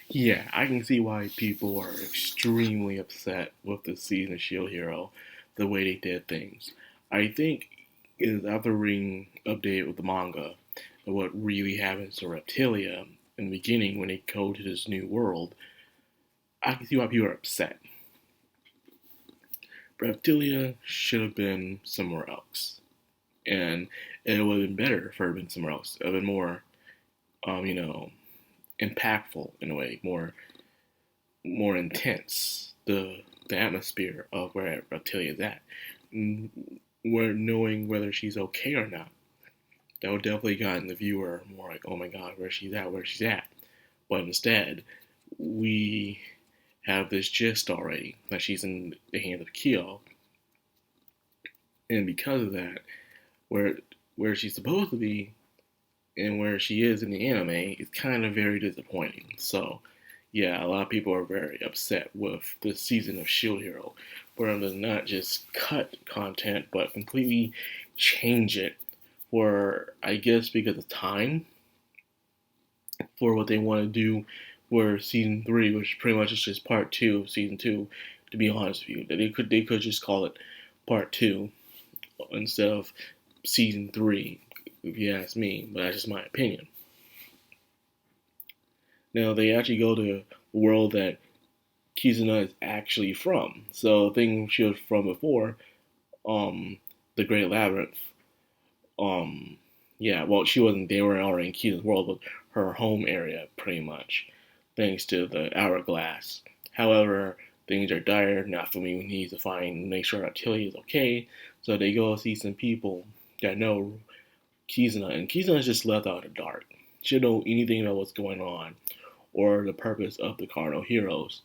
Yeah, I can see why people are extremely upset with the season of Shield Hero, the way they did things. I think is after reading update with the manga, what really happens to Reptilia in the beginning when they go to this new world, I can see why people are upset. Reptilia should have been somewhere else, and it would have been better for her to been somewhere else. It would have been more, you know, impactful in a way, more intense. The atmosphere of where Reptilia is at, where knowing whether she's okay or not, that would definitely gotten the viewer more like, oh my god, where she's at, where she's at. But instead, we have this gist already that she's in the hands of Kyo, and because of that, where where she's supposed to be and where she is in the anime is kind of very disappointing. So, yeah, a lot of people are very upset with this season of Shield Hero, where they not just cut content but completely change it for, I guess, because of time for what they want to do for season three, which pretty much is just part two of season two. To be honest with you, they could just call it part two instead of season three, if you ask me. But that's just my opinion. Now they actually go to the world that Kizuna is actually from. So the thing she was from before, the Great Labyrinth. Um, yeah, well, she wasn't. They were already in Kizuna's world, but her home area, pretty much, thanks to the hourglass. However, things are dire. Nafumi needs to make sure that Tilly is okay. So they go see some people that know Kizuna, and Kizuna is just left out in the dark. She don't know anything about what's going on or the purpose of the Cardinal Heroes,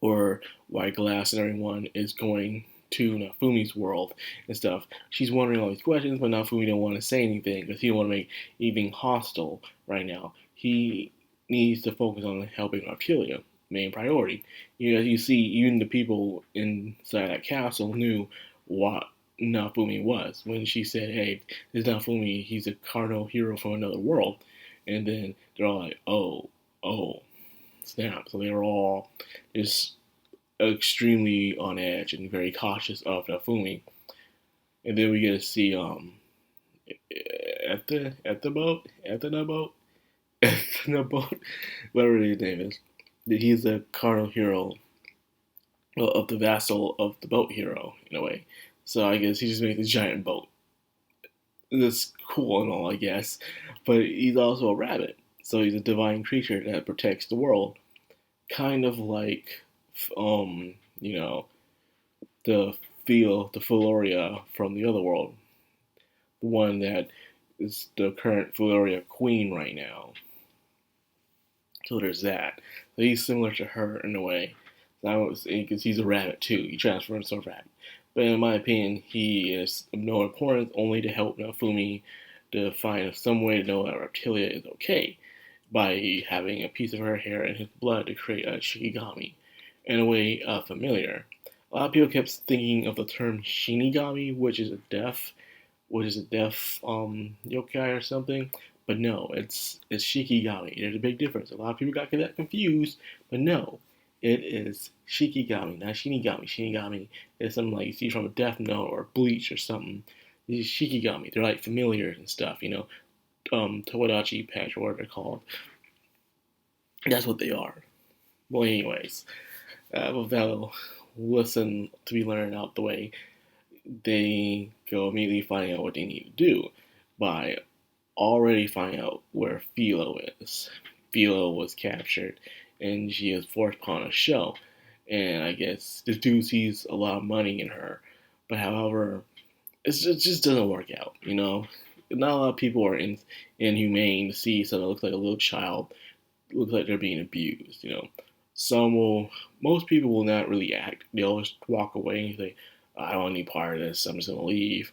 or why Glass and everyone is going to Nafumi's world and stuff. She's wondering all these questions, but Nafumi don't want to say anything because he don't want to make anything hostile right now. He needs to focus on helping Artelia, main priority. As you see, even the people inside that castle knew what Nafumi was when she said, "Hey, this Nafumi, he's a cardinal hero from another world," and then they're all like, "Oh, oh, snap!" So they were all just extremely on edge and very cautious of Nafumi. And then we get to see at the boat at the boat whatever his name is. He's the cardinal hero of the vassal of the boat hero in a way. So I guess he just made this giant boat. That's cool and all, I guess. But he's also a rabbit. So he's a divine creature that protects the world. Kind of like you know, the the Philoria from the other world, the one that is the current Philoria queen right now. So there's that. So he's similar to her in a way. I was because he's a rabbit too. He transforms into a rabbit. But in my opinion, he is of no importance, only to help Nafumi to find some way to know that Reptilia is okay by having a piece of her hair and his blood to create a Shikigami. In a way, familiar. A lot of people kept thinking of the term Shinigami, which is a deaf yokai or something. But no, it's Shikigami. There's a big difference. A lot of people got that confused, but no, it is Shikigami, not Shinigami. Shinigami is something like you see from a Death Note or Bleach or something. These Shikigami, they're like familiars and stuff. Tomodachi Patch, what they're called. That's what they are. Well, anyways, without listen to be learned out the way, they go immediately finding out what they need to do by already finding out where Philo is. Philo was captured and she is forced upon a show. And I guess the dude sees a lot of money in her. But however, it just doesn't work out. Not a lot of people are inhumane to see someone that looks like a little child, looks like they're being abused. Some will, most people will not really act. They'll just walk away and say, I don't want any part of this, I'm just going to leave.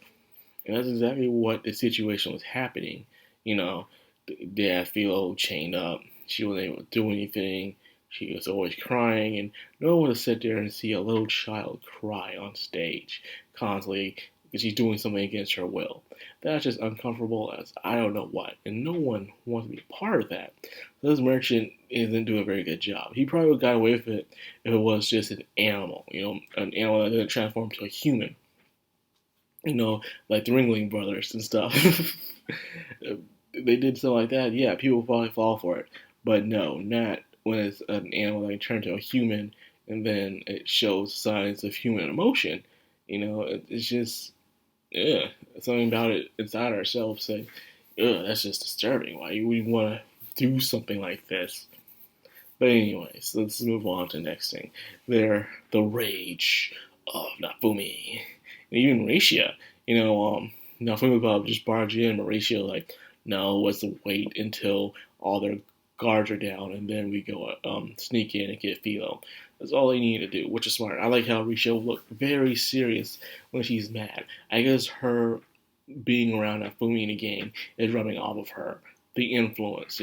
And that's exactly what the situation was happening. You know, they had Philo chained up. She wasn't able to do anything. She was always crying, and no one would sit there and see a little child cry on stage, constantly because she's doing something against her will. That's just uncomfortable as I don't know what, and no one wants to be a part of that. So this merchant isn't doing a very good job. He probably would have got away with it if it was just an animal, an animal that didn't transform to a human, like the Ringling Brothers and stuff. They did something like that, yeah, people would probably fall for it. But no, not when it's an animal that turned to a human and then it shows signs of human emotion. It's just, yeah, something about it inside ourselves say, ugh, that's just disturbing. Why you would want to do something like this? But anyways, let's move on to the next thing. The rage of Nafumi. And even Ratio, Nafumi Bob just barge in, but Ratio like, no, let's wait until all their guards are down, and then we go sneak in and get Philo. That's all they need to do, which is smart. I like how Risho looked very serious when she's mad. I guess her being around Nafumi in the game is rubbing off of her. The influence,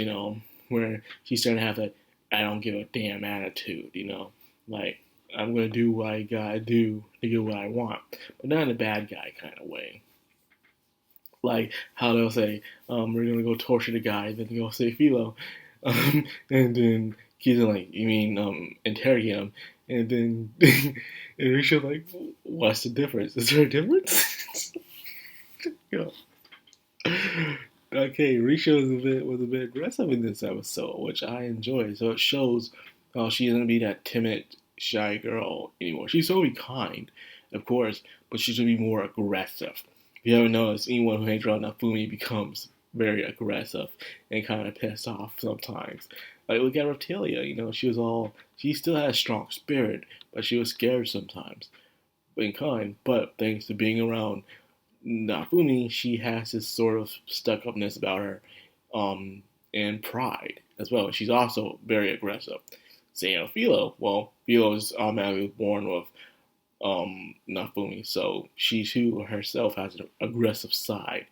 where she's starting to have that I don't give a damn attitude, like I'm gonna do what I gotta do to get what I want, but not in a bad guy kind of way. Like how they'll say, we're gonna go torture the guy, then they'll say Philo, and then he's like, you mean interrogate him, and then and Risha's like, what's the difference? Is there a difference? Okay, Risha was a bit aggressive in this episode, which I enjoyed. So it shows she's gonna be that timid, shy girl anymore. She's gonna be kind, of course, but she's gonna be more aggressive. If you haven't noticed, anyone who hangs around Nafumi becomes very aggressive and kind of pissed off sometimes. Like look at Reptilia, she still had a strong spirit, but she was scared sometimes, being kind. But thanks to being around Nafumi, she has this sort of stuck-upness about her, and pride as well. She's also very aggressive. Same with Philo. Well, Philo is automatically born with Nafumi, so she too herself has an aggressive side.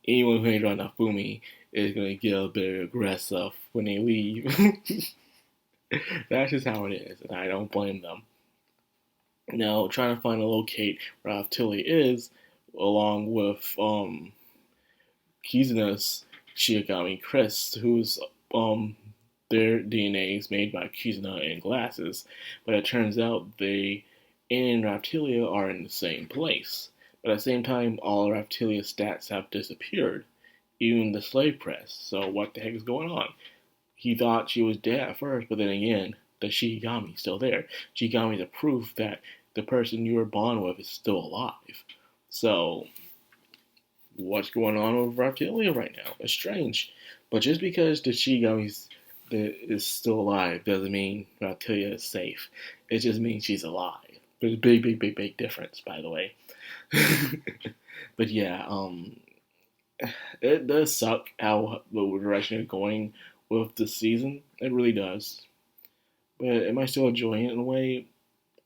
Anyone who hangs around Nafumi is going to get a bit aggressive when they leave. That's just how it is, and I don't blame them. Now, trying to find and locate where Tilly is, along with Kizuna's Shiogami Chris, who's their DNA is made by Kizuna and Glasses, but it turns out they and Raptilia are in the same place. But at the same time, all Raptilia's stats have disappeared, even the slave press. So what the heck is going on? He thought she was dead at first, but then again, the Shigami's still there. Shigami's a proof that the person you were born with is still alive. So, what's going on with Raptilia right now? It's strange. But just because the Shigami is still alive doesn't mean Raptilia is safe. It just means she's alive. There's a big difference, by the way. But yeah, it does suck how the direction is going with the season. It really does. But am I still enjoying it in a way?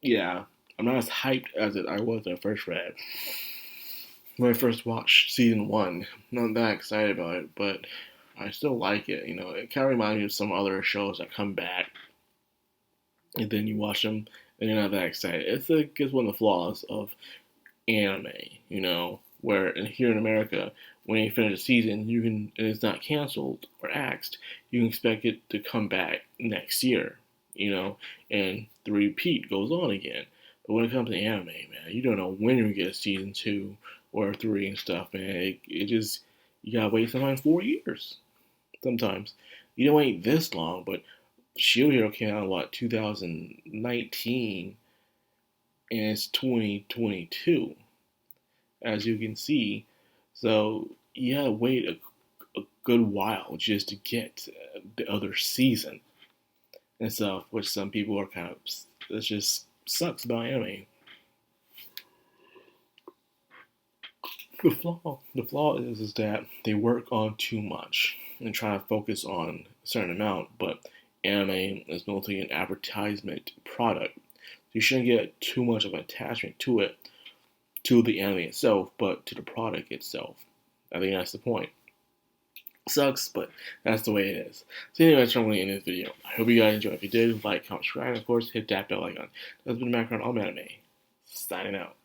Yeah. I'm not as hyped as I was when I first read. When I first watched season 1, not that excited about it, but I still like it. It kind of reminds me of some other shows that come back, and then you watch them, and you're not that excited. It's one of the flaws of anime, where here in America, when you finish a season, and it's not canceled or axed, you can expect it to come back next year, and the repeat goes on again. But when it comes to anime, man, you don't know when you're gonna get a season 2 or 3 and stuff, man. It just, you gotta wait sometimes 4 years. Sometimes. You don't wait this long, but Shield Hero came out in 2019, and it's 2022, as you can see. So you gotta wait a good while just to get the other season and stuff, which some people are kind of, it just sucks about anime. The flaw is that they work on too much and try to focus on a certain amount, but anime is mostly an advertisement product. You shouldn't get too much of an attachment to it, to the anime itself, but to the product itself. I think that's the point. Sucks, but that's the way it is. So anyway, that's what I'm going to end this video. I hope you guys enjoyed. If you did, like, comment, subscribe, and of course, hit that bell icon. That's been the Madcrownxox Anime. Signing out.